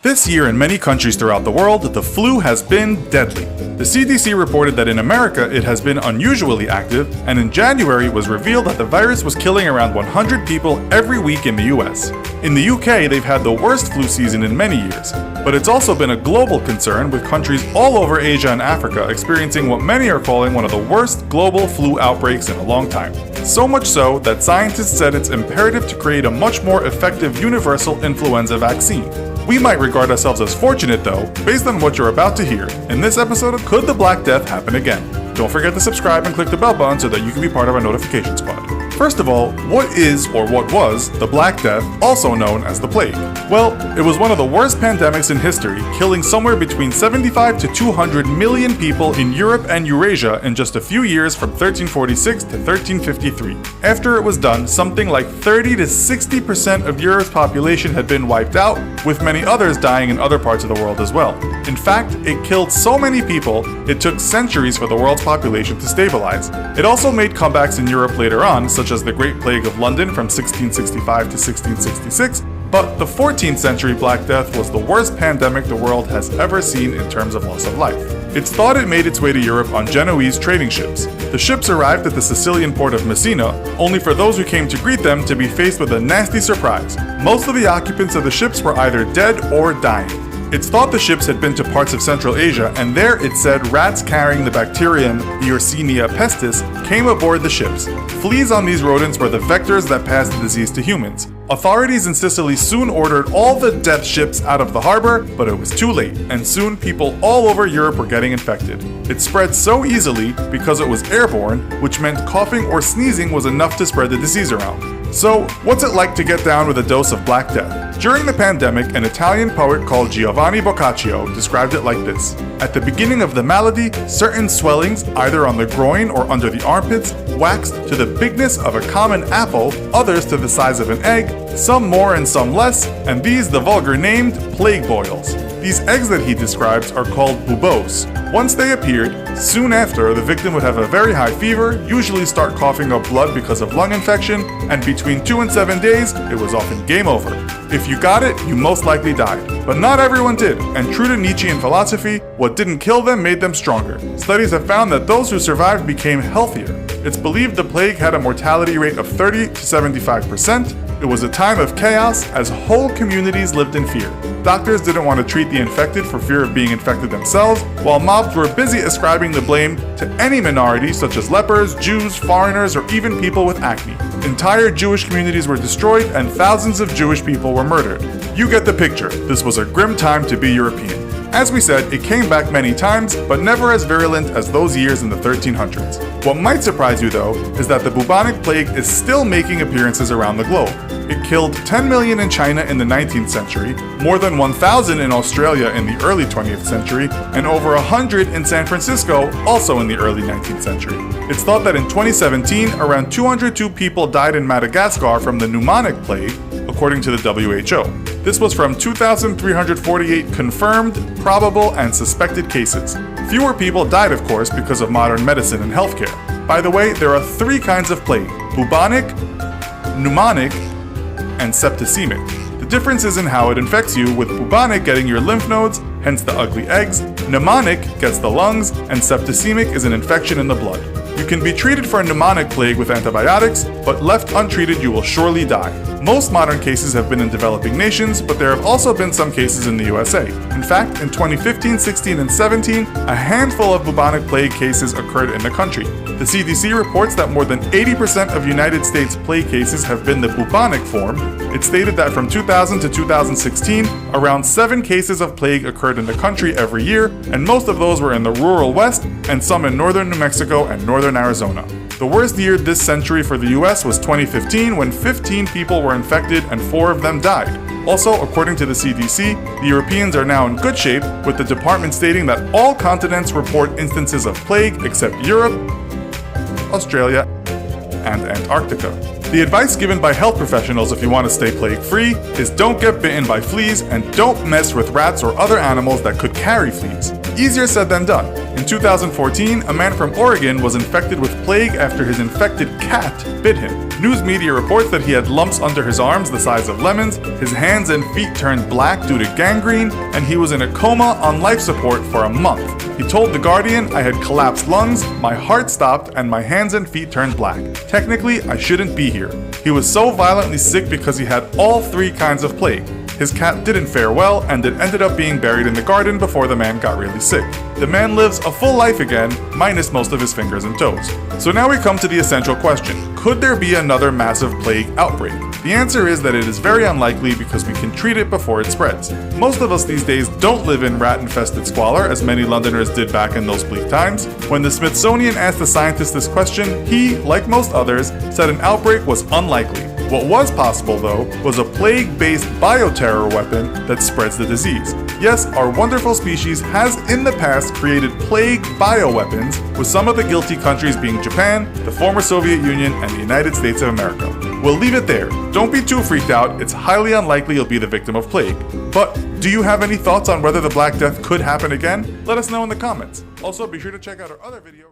This year in many countries throughout the world, the flu has been deadly. The CDC reported that in America it has been unusually active, and in January it was revealed that the virus was killing around 100 people every week in the US. In the UK, they've had the worst flu season in many years, but it's also been a global concern with countries all over Asia and Africa experiencing what many are calling one of the worst global flu outbreaks in a long time. So much so that scientists said it's imperative to create a much more effective universal influenza vaccine. We might regard ourselves as fortunate though, based on what you're about to hear. In this episode of Could the Black Death Happen Again? Don't forget to subscribe and click the bell button so that you can be part of our notification squad. First of all, what is or what was the Black Death, also known as the Plague? Well, it was one of the worst pandemics in history, killing somewhere between 75 to 200 million people in Europe and Eurasia in just a few years from 1346 to 1353. After it was done, something like 30 to 60% of Europe's population had been wiped out, with many others dying in other parts of the world as well. In fact, it killed so many people, it took centuries for the world's population to stabilize. It also made comebacks in Europe later on, such as the Great Plague of London from 1665 to 1666, but the 14th century Black Death was the worst pandemic the world has ever seen in terms of loss of life. It's thought it made its way to Europe on Genoese trading ships. The ships arrived at the Sicilian port of Messina, only for those who came to greet them to be faced with a nasty surprise. Most of the occupants of the ships were either dead or dying. It's thought the ships had been to parts of Central Asia, and there it said rats carrying the bacterium Yersinia pestis came aboard the ships. Fleas on these rodents were the vectors that passed the disease to humans. Authorities in Sicily soon ordered all the death ships out of the harbor, but it was too late, and soon people all over Europe were getting infected. It spread so easily because it was airborne, which meant coughing or sneezing was enough to spread the disease around. So, what's it like to get down with a dose of Black Death? During the pandemic, an Italian poet called Giovanni Boccaccio described it like this. At the beginning of the malady, certain swellings, either on the groin or under the armpits, waxed to the bigness of a common apple, others to the size of an egg, some more and some less, and these the vulgar named plague boils. These eggs that he describes are called buboes. Once they appeared, soon after the victim would have a very high fever, usually start coughing up blood because of lung infection, and between 2 and 7 days, it was often game over. If you got it, you most likely died. But not everyone did, and true to Nietzschean philosophy, what didn't kill them made them stronger. Studies have found that those who survived became healthier. It's believed the plague had a mortality rate of 30 to 75%. It was a time of chaos as whole communities lived in fear. Doctors didn't want to treat the infected for fear of being infected themselves, while mobs were busy ascribing the blame to any minority such as lepers, Jews, foreigners, or even people with acne. Entire Jewish communities were destroyed and thousands of Jewish people were murdered. You get the picture. This was a grim time to be European. As we said, it came back many times, but never as virulent as those years in the 1300s. What might surprise you though, is that the bubonic plague is still making appearances around the globe. It killed 10 million in China in the 19th century, more than 1,000 in Australia in the early 20th century, and over 100 in San Francisco, also in the early 19th century. It's thought that in 2017, around 202 people died in Madagascar from the pneumonic plague, according to the WHO. This was from 2,348 confirmed, probable, and suspected cases. Fewer people died, of course, because of modern medicine and healthcare. By the way, there are 3 kinds of plague: bubonic, pneumonic, and septicemic. The difference is in how it infects you, with bubonic getting your lymph nodes, hence the ugly eggs, pneumonic gets the lungs, and septicemic is an infection in the blood. You can be treated for a pneumonic plague with antibiotics, but left untreated you will surely die. Most modern cases have been in developing nations, but there have also been some cases in the USA. In fact, in 2015, 16, and 17, a handful of bubonic plague cases occurred in the country. The CDC reports that more than 80% of United States plague cases have been the bubonic form. It stated that from 2000 to 2016, around 7 cases of plague occurred in the country every year, and most of those were in the rural West and some in northern New Mexico and northern Arizona. The worst year this century for the US was 2015, when 15 people were infected and 4 of them died. Also, according to the CDC, the Europeans are now in good shape, with the department stating that all continents report instances of plague except Europe, Australia, and Antarctica. The advice given by health professionals if you want to stay plague-free is don't get bitten by fleas and don't mess with rats or other animals that could carry fleas. easier said than done. In 2014, a man from Oregon was infected with plague after his infected cat bit him. News media reports that he had lumps under his arms the size of lemons, his hands and feet turned black due to gangrene, and he was in a coma on life support for a month. He told The Guardian, "I had collapsed lungs, my heart stopped, and my hands and feet turned black. Technically, I shouldn't be here." He was so violently sick because he had all 3 kinds of plague. His cat didn't fare well, and it ended up being buried in the garden before the man got really sick. The man lives a full life again, minus most of his fingers and toes. So now we come to the essential question: could there be another massive plague outbreak? The answer is that it is very unlikely because we can treat it before it spreads. Most of us these days don't live in rat-infested squalor, as many Londoners did back in those bleak times. When the Smithsonian asked the scientist this question, he, like most others, said an outbreak was unlikely. What was possible, though, was a plague-based bioterror weapon that spreads the disease. Yes, our wonderful species has in the past created plague bioweapons, with some of the guilty countries being Japan, the former Soviet Union, and the United States of America. We'll leave it there. Don't be too freaked out, it's highly unlikely you'll be the victim of plague. But do you have any thoughts on whether the Black Death could happen again? Let us know in the comments. Also, be sure to check out our other video.